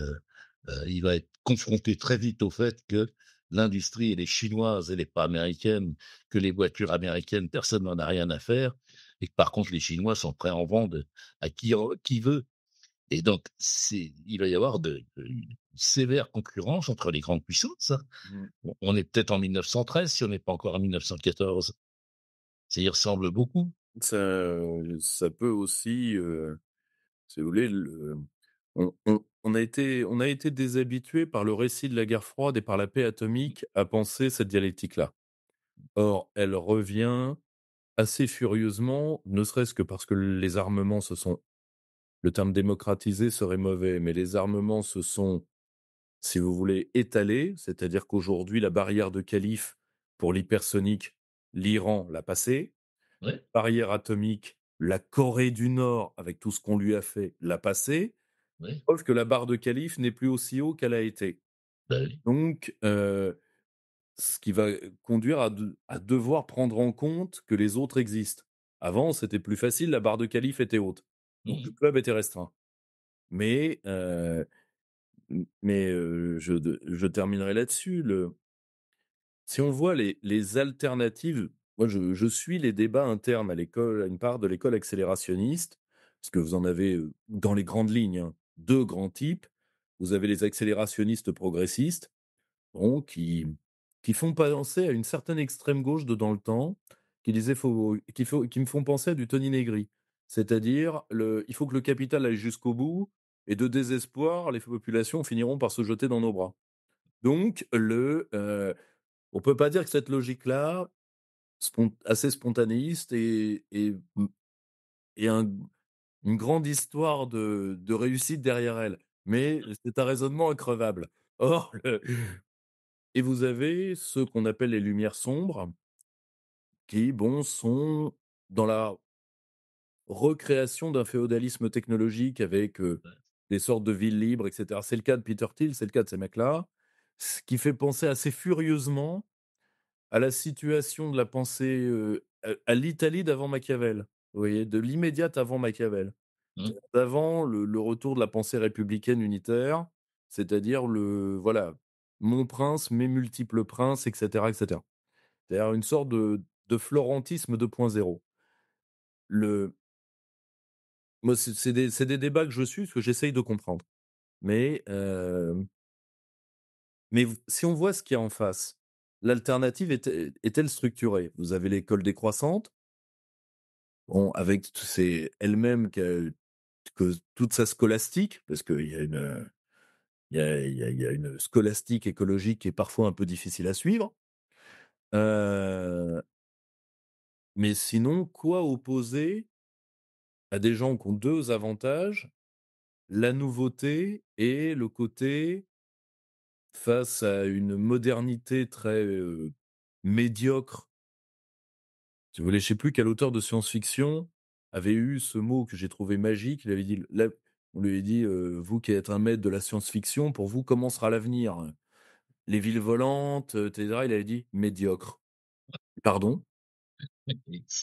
il va être confronté très vite au fait que l'industrie, elle est chinoise, elle est pas américaine, que les voitures américaines, personne n'en a rien à faire et que par contre les Chinois sont prêts à en vendre à qui veut et donc il va y avoir une sévère concurrence entre les grandes puissances, hein. Mmh. On est peut-être en 1913 si on n'est pas encore en 1914. Ça y ressemble beaucoup. Ça peut aussi, si vous voulez, on a été déshabitués par le récit de la guerre froide et par la paix atomique à penser cette dialectique-là. Or, elle revient assez furieusement, ne serait-ce que parce que les armements se sont le terme démocratisé serait mauvais, mais les armements se sont, si vous voulez, étalés, c'est-à-dire qu'aujourd'hui, la barrière de Calife pour l'hypersonique, l'Iran l'a passée. Ouais, Barrière atomique, la Corée du Nord, avec tout ce qu'on lui a fait, l'a passée. ouais, Preuve que la barre de Calife n'est plus aussi haut qu'elle a été. bah, oui. Donc, ce qui va conduire à devoir prendre en compte que les autres existent. Avant, c'était plus facile, la barre de Calife était haute, donc le Mmh. club était restreint. Mais, je terminerai là-dessus. Si on voit les alternatives, moi je suis les débats internes à l'école, à une part de l'école accélérationniste, parce que vous en avez, dans les grandes lignes, hein, 2 grands types. Vous avez les accélérationnistes progressistes, bon, qui font penser à une certaine extrême gauche de dans le temps, qui me font penser à du Tony Negri. C'est-à-dire il faut que le capital aille jusqu'au bout et de désespoir, les populations finiront par se jeter dans nos bras. Donc on peut pas dire que cette logique-là, assez spontanéiste et une grande histoire de réussite derrière elle, mais c'est un raisonnement increvable. Or, et vous avez ceux qu'on appelle les lumières sombres qui, bon, sont dans la recréation d'un féodalisme technologique avec, des sortes de villes libres et cetera. C'est le cas de Peter Thiel, c'est le cas de ces mecs-là, ce qui fait penser assez furieusement à la situation de la pensée, à l'Italie d'avant Machiavel. Vous voyez? De l'immédiate avant Machiavel. Mmh. D'avant le retour de la pensée républicaine unitaire, c'est-à-dire voilà, mon prince, mes multiples princes, et cetera, et cetera. C'est-à-dire une sorte de florentisme 2.0. Le Moi, c'est des débats que je suis, parce que j'essaye de comprendre. Mais, si on voit ce qu'il y a en face, l'alternative est-elle structurée? Vous avez l'école décroissante, bon, avec c'est elle-même que toute sa scolastique, parce qu'il y a une, il y a une scolastique écologique qui est parfois un peu difficile à suivre. Heu, mais sinon, quoi opposer à des gens qui ont 2 avantages, la nouveauté et le côté face à une modernité très, médiocre. Si vous voulez, je sais plus quel auteur de science-fiction avait eu ce mot que j'ai trouvé magique. Il avait dit là, on lui a dit, «Vous qui êtes un maître de la science-fiction, pour vous, comment sera l'avenir? Les villes volantes, et cetera». Il avait dit: «Médiocre». «Pardon?»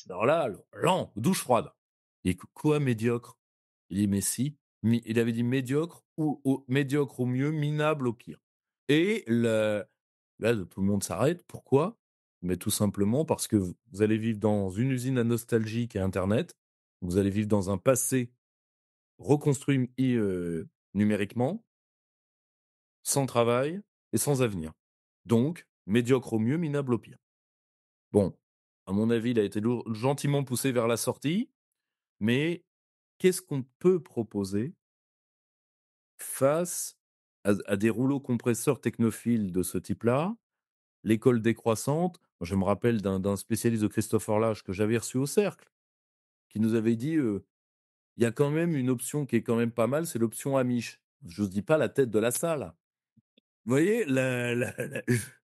Alors là, lent, douche froide. Et quoi médiocre? Il dit: «Mais si». Il avait dit: «Médiocre ou au médiocre au mieux, minable au pire». Et là, tout le monde s'arrête. Pourquoi? Mais tout simplement parce que vous allez vivre dans une usine à nostalgie qui est internet. Vous allez vivre dans un passé reconstruit numériquement, sans travail et sans avenir. Donc médiocre au mieux, minable au pire. Bon, à mon avis, il a été gentiment poussé vers la sortie, mais qu'est-ce qu'on peut proposer face à des rouleaux compresseurs technophiles de ce type-là? L'école décroissante, je me rappelle d'un spécialiste de Christopher Lasch que j'avais reçu au Cercle, qui nous avait dit, «Il y a quand même une option qui est quand même pas mal, c'est l'option Amish». Je vous dis pas la tête de la salle. Vous voyez? La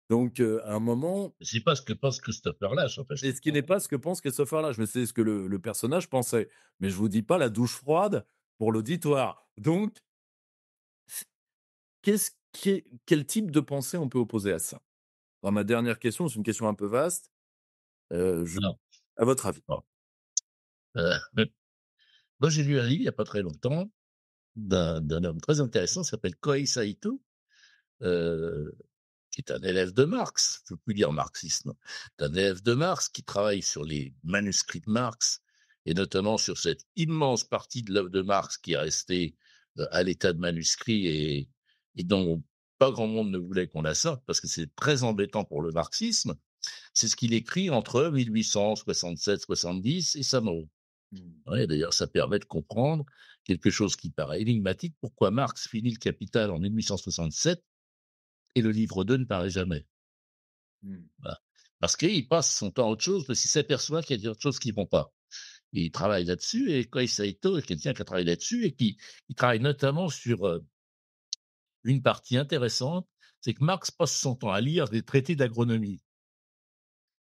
donc à un moment, C'est pas ce que pense Christopher Lash, en fait, je et ce qui comprends. n'est pas ce que pense Christopher Lash, mais c'est ce que le personnage pensait. Mais je vous dis pas la douche froide pour l'auditoire. Donc, quel type de pensée on peut opposer à ça? Bah, ma dernière question, c'est une question un peu vaste, je Alors, à votre avis? bon, heu, moi, j'ai lu un livre il y a pas très longtemps d'un homme très intéressant, qui s'appelle Kohei Saito, heu, qui est un élève de Marx. Je ne peux plus dire marxiste, non. C'est un élève de Marx qui travaille sur les manuscrits de Marx et notamment sur cette immense partie de l'œuvre de Marx qui est restée, à l'état de manuscrit et dont pas grand monde ne voulait qu'on la sorte parce que c'est très embêtant pour le marxisme. C'est ce qu'il écrit entre 1867-70 et sa mort. Mmh. Ouais, d'ailleurs, ça permet de comprendre quelque chose qui paraît énigmatique, pourquoi Marx finit le Capital en 1867 et le livre 2 ne paraît jamais. Mmh. Voilà. Parce qu'il passe son temps à autre chose, parce qu'il s'aperçoit qu'il y a d'autres choses qui vont pas. Et il travaille là-dessus et Kohei Saito est quelqu'un qui a travaillé là-dessus et qui travaille notamment sur, une partie intéressante, c'est que Marx passe son temps à lire des traités d'agronomie.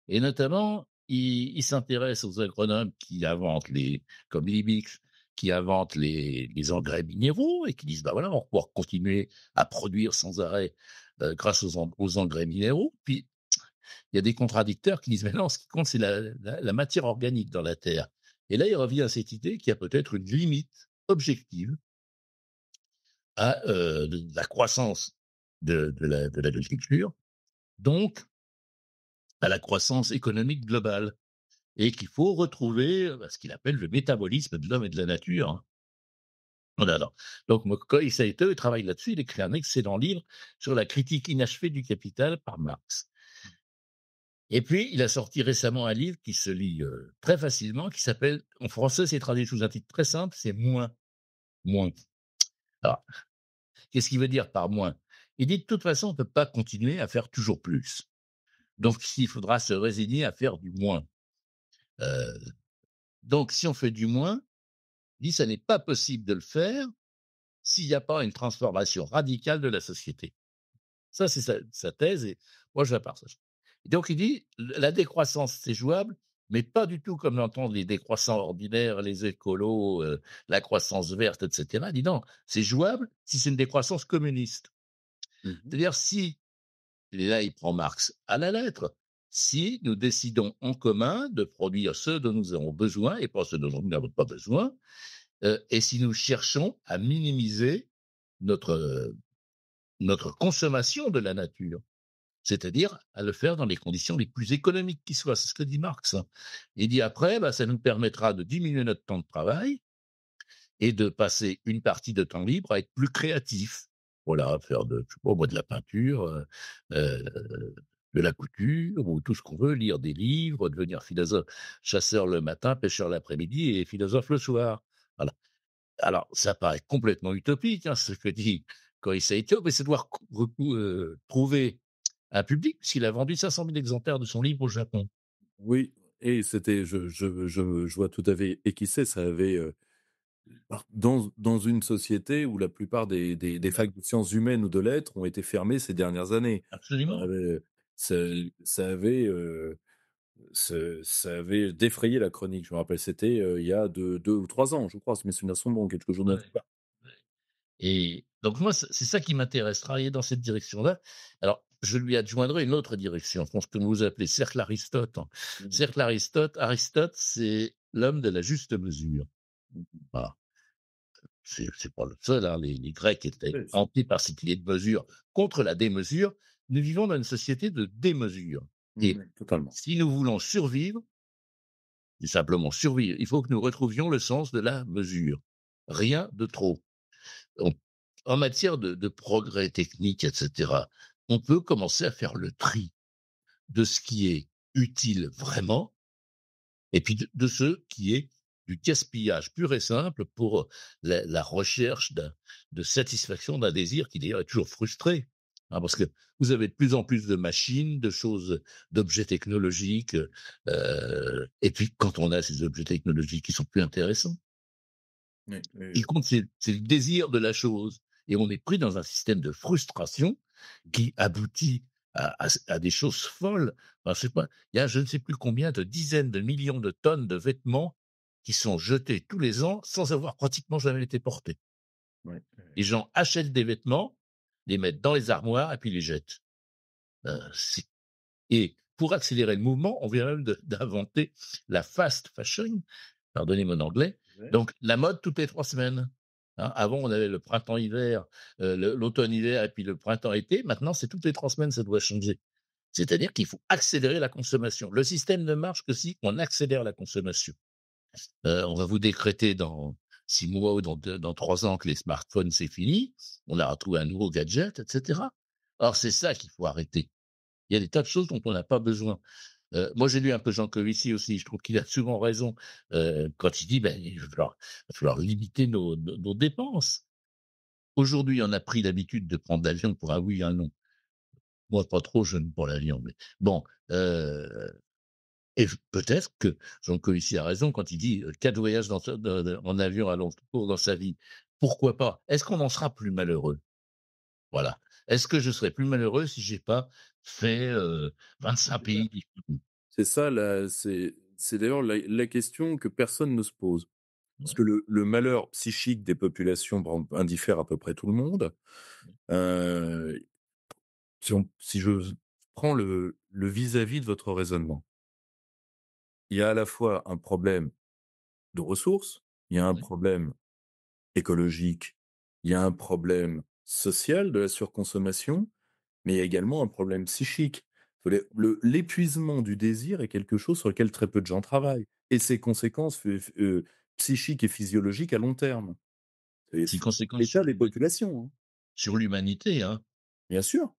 Et notamment, il s'intéresse aux agronomes qui inventent comme Liebig, qui inventent les engrais minéraux et qui disent: «Bah, voilà, on va pouvoir continuer à produire sans arrêt, grâce aux engrais minéraux». Puis, il y a des contradicteurs qui disent: «Mais non, ce qui compte, c'est la matière organique dans la terre». Et là, il revient à cette idée qu'il y a peut-être une limite objective à, la croissance de l'agriculture, donc à la croissance économique globale. Et qu'il faut retrouver, ce qu'il appelle le métabolisme de l'homme et de la nature, hein. Voilà. Donc Mokoi Saito, il travaille là-dessus, il écrit un excellent livre sur la critique inachevée du capital par Marx. Et puis, il a sorti récemment un livre qui se lit, très facilement, qui s'appelle en français, c'est traduit sous un titre très simple, c'est «Moins». Moins. Alors, qu'est-ce qu'il veut dire par moins? Il dit: «De toute façon, on ne peut pas continuer à faire toujours plus. Donc il faudra se résigner à faire du moins». Heu, donc si on fait du moins, il dit: «Ça n'est pas possible de le faire s'il n'y a pas une transformation radicale de la société». Ça, c'est sa thèse et moi, je la partage. Et donc il dit: «La décroissance, c'est jouable, mais pas du tout comme l'entendent les décroissants ordinaires, les écolos, la croissance verte et cetera». Il dit: «Non, c'est jouable si c'est une décroissance communiste». Mmh. C'est-à-dire si et là, il prend Marx à la lettre, si nous décidons en commun de produire ce dont nous avons besoin et pas ce dont nous n'avons pas besoin, et si nous cherchons à minimiser notre, notre consommation de la nature. C'est-à-dire à le faire dans les conditions les plus économiques qui soient. C'est ce que dit Marx, hein. Il dit après, bah, ça nous permettra de diminuer notre temps de travail et de passer une partie de temps libre à être plus créatif. Voilà, faire de, je sais pas moi, de la peinture, de la couture ou tout ce qu'on veut, lire des livres, devenir philosophe, chasseur le matin, pêcheur l'après-midi et philosophe le soir. Voilà. Alors, ça paraît complètement utopique, hein, ce que dit Koissy Diop, mais c'est devoir trouver un public, puisqu'il a vendu 500 000 exemplaires de son livre au Japon. Oui, et c'était je vois tout à fait et qui sait, ça avait, dans une société où la plupart des facs de sciences humaines ou de lettres ont été fermées ces dernières années. Ça Absolument. avait ça ça avait, ça avait défrayé la chronique. Je me rappelle, c'était, il y a 2 ou 3 ans, je crois, si mes souvenirs sont bons, quelque chose dans Ouais, ce genre. ouais. Et donc moi, c'est ça qui m'intéresse, travailler dans cette direction-là. Alors, je lui adjoindrai une autre direction, je pense que vous appelez cercle Aristote, hein. Mmh. Cercle Aristote, c'est l'homme de la juste mesure. Mmh. Voilà. C'est pas le seul, hein. Les Grecs étaient Oui, c'est hantés par cette idée de mesure contre la démesure. Nous vivons dans une société de démesure et totalement. si nous voulons survivre, et simplement survivre, il faut que nous retrouvions le sens de la mesure. Rien de trop. On En matière de progrès technique et cetera, on peut commencer à faire le tri de ce qui est utile vraiment et puis de ce qui est du gaspillage pur et simple pour la recherche de satisfaction d'un désir qui d'ailleurs est toujours frustré. Hein, parce que vous avez de plus en plus de machines, de choses, d'objets technologiques, et puis quand on a ces objets technologiques qui sont plus intéressants, Oui, ce qui compte, c'est le désir de la chose. Et on est pris dans un système de frustration qui aboutit à des choses folles. Enfin, je sais pas, il y a je ne sais plus combien de dizaines de millions de tonnes de vêtements qui sont jetés tous les ans sans avoir pratiquement jamais été portés. oui, Les gens achètent des vêtements, les mettent dans les armoires et puis les jettent. C'est et pour accélérer le mouvement, on vient même d'inventer la fast fashion, pardonnez mon anglais, oui. donc la mode toutes les 3 semaines. Hein, avant, on avait le printemps-hiver, l'automne-hiver et puis le printemps-été. Maintenant, c'est toutes les 3 semaines, ça doit changer. C'est-à-dire qu'il faut accélérer la consommation. Le système ne marche que si on accélère la consommation. On va vous décréter dans 6 mois ou dans 3 ans que les smartphones, c'est fini. On a retrouvé un nouveau gadget, et cetera. Or, c'est ça qu'il faut arrêter. Il y a des tas de choses dont on n'a pas besoin. Moi, j'ai lu un peu Jean Covici aussi. Je trouve qu'il a souvent raison quand il dit ben, il va falloir limiter nos dépenses. Aujourd'hui, on a pris l'habitude de prendre l'avion pour un oui, un non. Moi, pas trop, je n'aime pas l'avion, mais bon. Et peut-être que Jean Covici a raison quand il dit 4 voyages en avion à long cours dans sa vie. Pourquoi pas? Est-ce qu'on en sera plus malheureux? Voilà. Est-ce que je serais plus malheureux si j'ai pas fait 25 C'est ça. pays différents? C'est ça la c'est d'ailleurs la question que personne ne se pose. Parce Ouais. que le malheur psychique des populations, par exemple, indiffère à peu près tout le monde. Heu, si je prends le vis-à-vis de votre raisonnement, il y a à la fois un problème de ressources, il y a un Ouais. problème écologique, il y a un problème social de la surconsommation, mais il y a également un problème psychique. L'épuisement du désir est quelque chose sur lequel très peu de gens travaillent et ses conséquences psychiques et physiologiques à long terme. C'est une C'est conséquence l'état des populations, hein. sur l'humanité, hein. Bien sûr.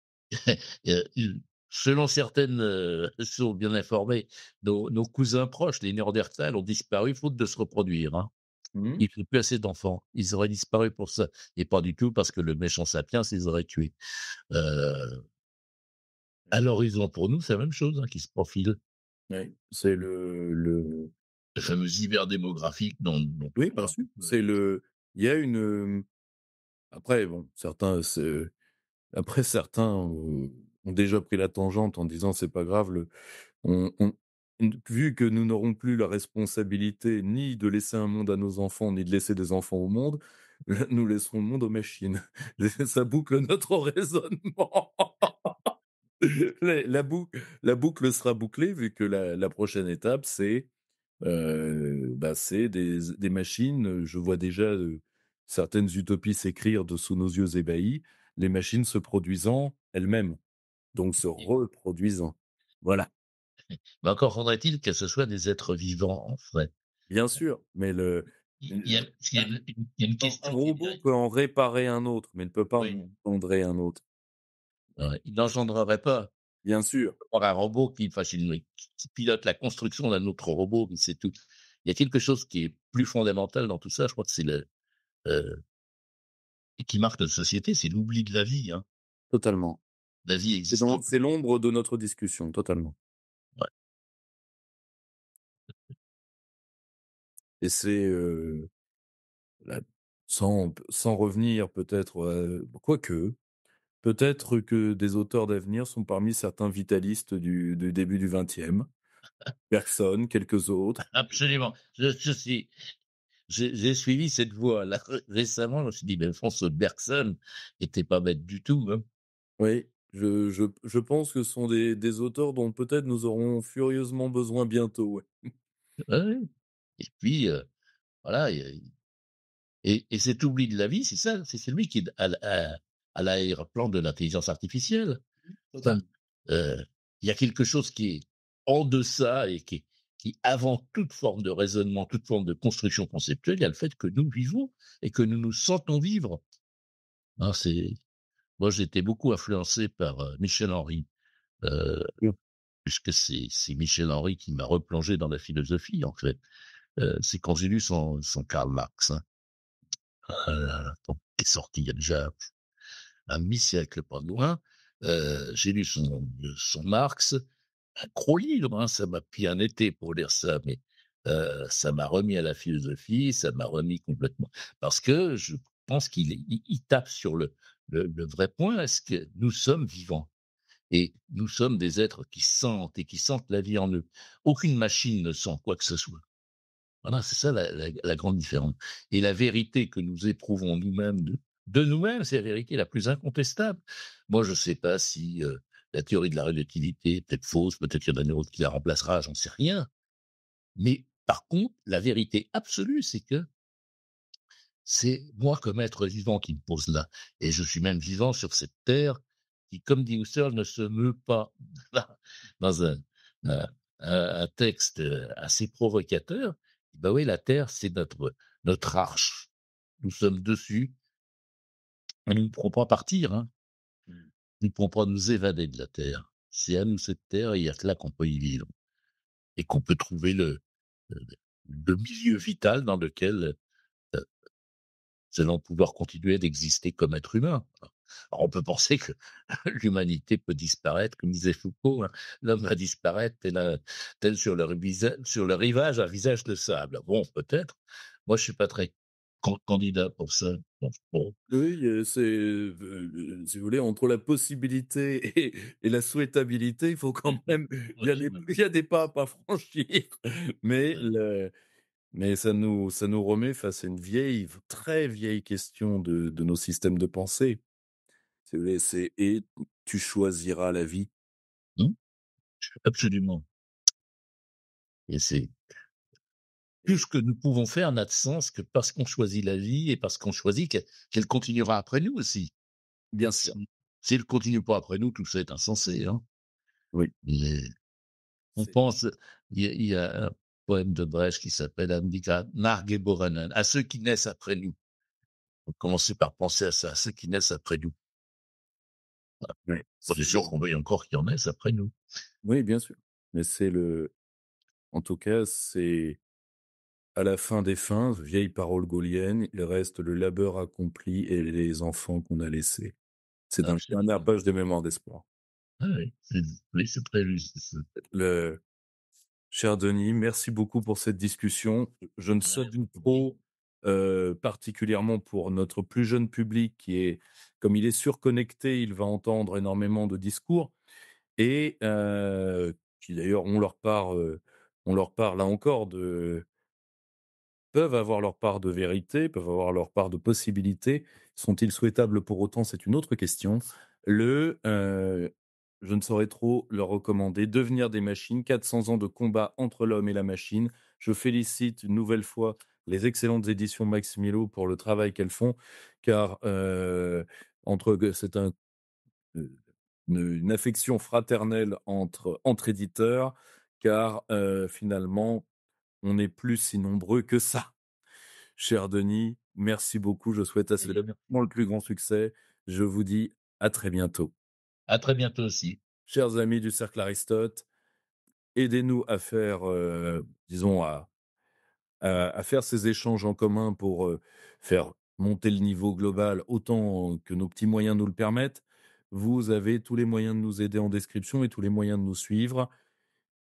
Il selon certaines, sources bien informées, nos cousins proches, les Néandertals, ont disparu faute de se reproduire, hein. Mmh. Il ne fait plus assez d'enfants. Ils auraient disparu pour ça et pas du tout parce que le méchant sapiens les aurait tués. Heu, à l'horizon pour nous, c'est la même chose, hein, qui se profile. Oui, c'est le Le fameux hiver démographique dont oui, on bien parle sûr, beaucoup. c'est le il y a une, après bon, certains ont déjà pris la tangente en disant: «C'est pas grave, le on vu que nous n'aurons plus la responsabilité ni de laisser un monde à nos enfants, ni de laisser des enfants au monde, nous laisserons le monde aux machines». Ça boucle notre raisonnement. La boucle sera bouclée vu que la prochaine étape, c'est des machines, je vois déjà, certaines utopies s'écrire de sous nos yeux ébahis, les machines se produisant elles-mêmes, donc se reproduisant. Voilà, Mais encore faudrait-il que ce soit des êtres vivants, en fait. bien sûr, mais Il y a une un question qui robot vient. peut en réparer un autre, mais il ne peut pas Oui, en engendrer un autre. ouais, il n'engendrerait pas. Bien sûr, Pour un robot qui pilote la construction d'un autre robot, mais c'est tout. Il y a quelque chose qui est plus fondamental dans tout ça, je crois que c'est heu et qui marque notre société, c'est l'oubli de la vie, hein. totalement. La vie existe C'est l'ombre de notre discussion, totalement. ouais, Et c'est, la sans revenir peut-être, quoique, peut-être que des auteurs d'avenir sont parmi certains vitalistes du début du 20e. Bergson, quelques autres. absolument. Je suis j'ai suivi cette voie-là récemment, je me suis dit: «Mais François Bergson était pas bête du tout, hein». Oui, je pense que ce sont des auteurs dont peut-être nous aurons furieusement besoin bientôt, ouais. Ouais, ouais et puis, voilà, et cet oubli de la vie, c'est ça, c'est celui qui est à l'arrière-plan de l'intelligence artificielle. Enfin, Totalement. il y a quelque chose qui est en deçà et qui avant toute forme de raisonnement, toute forme de construction conceptuelle, il y a le fait que nous vivons et que nous nous sentons vivre. Hein, c'est moi, j'ai été beaucoup influencé par, Michel Henry, heu, Sûr. puisque c'est Michel Henry qui m'a replongé dans la philosophie, en fait. C'est quand j'ai lu son Karl Marx, hein, donc qui est sorti il y a déjà un demi-siècle, pas loin. J'ai lu son Marx, un gros livre, hein, ça m'a pris un été pour lire ça, mais ça m'a remis à la philosophie, ça m'a remis complètement parce que je pense qu'il tape sur le vrai point, est-ce que nous sommes vivants et nous sommes des êtres qui sentent et qui sentent la vie en eux. Aucune machine ne sent quoi que ce soit. Voilà, c'est ça la grande différence et la vérité que nous éprouvons nous-mêmes de nous-mêmes, c'est la vérité la plus incontestable. Moi, je ne sais pas si, la théorie de la relativité est peut-être fausse, peut-être qu'il y en a une autre qui la remplacera, j'en sais rien. Mais par contre, la vérité absolue, c'est que c'est moi comme être vivant qui me pose là et je suis même vivant sur cette terre qui, comme dit Husserl, ne se meut pas. Dans un un texte, assez provocateur, bah, oui, la terre, c'est notre arche. Nous sommes dessus, elle ne nous pourrons pas partir, hein. Mmh. Nous ne pourrons pas nous évader de la terre. C'est à nous cette terre et il y a que là qu'on peut y vivre et qu'on peut trouver le le milieu vital dans lequel, nous allons pouvoir continuer d'exister comme être humain. Alors on peut penser que l'humanité peut disparaître, comme disait Foucault, hein, l'homme va disparaître tel sur le rivage un visage de sable. Bon, peut-être. Moi, je suis pas très candidat pour ça. Bon, Oui, si vous voulez, entre la possibilité et la souhaitabilité, il faut quand même oui, oui, il y a des pas à franchir, mais oui. le mais ça nous remet face à une vieille, très vieille question de nos systèmes de pensée. Si vous voulez, c'est: «Et tu choisiras la vie». Mmh, absolument et c'est tout ce que nous pouvons faire n'a de sens que parce qu'on choisit la vie et parce qu'on choisit qu'elle continuera après nous aussi. Bien sûr. Si si elle continue pas après nous, tout ça est insensé, hein. Oui, Mais on c'est pense il y a un poème de Brecht qui s'appelle An Nachgeborenen, à ceux qui naissent après nous. Faut commencer par penser à ça, à ceux qui naissent après nous. ouais, On est c'est sûr qu'on veuille encore qu'ils en naissent après nous. oui, bien sûr, mais en tout cas, c'est à la fin des fins, vieille parole gaulienne, il reste le labeur accompli et les enfants qu'on a laissés. C'est dans le dernière Absolument. page de Mémoires d'espoir. Ah oui, c'est très juste ça. Le cher Denis, merci beaucoup pour cette discussion. Je ne Rien souhaite plus dit. trop, particulièrement pour notre plus jeune public qui est comme il est surconnecté, il va entendre énormément de discours et qui d'ailleurs ont leur part là encore de peuvent avoir leur part de vérité, peuvent avoir leur part de possibilités. Sont-ils souhaitables pour autant? C'est une autre question. Le, je ne saurais trop leur recommander. Devenir des machines, 400 ans de combat entre l'homme et la machine. Je félicite une nouvelle fois les excellentes éditions Max Milo pour le travail qu'elles font, car, c'est heu, une affection fraternelle entre éditeurs, car, finalement, on n'est plus si nombreux que ça. Cher Denis, merci beaucoup. Je souhaite à Eh cet bien, merci. établissement le plus grand succès. Je vous dis à très bientôt. À très bientôt aussi. Chers amis du Cercle Aristote, aidez-nous à faire, disons à faire ces échanges en commun pour, faire monter le niveau global autant que nos petits moyens nous le permettent. Vous avez tous les moyens de nous aider en description et tous les moyens de nous suivre.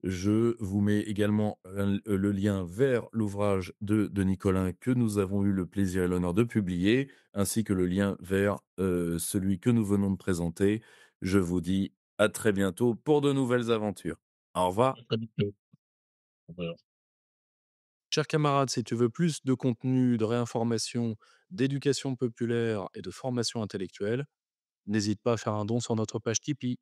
Je vous mets également le lien vers l'ouvrage de Nicolin que nous avons eu le plaisir et l'honneur de publier, ainsi que le lien vers, celui que nous venons de présenter. Je vous dis à très bientôt pour de nouvelles aventures. Au revoir. À très bientôt. Au revoir. Chers camarades, si tu veux plus de contenu, de réinformation, d'éducation populaire et de formation intellectuelle, n'hésite pas à faire un don sur notre page Tipeee.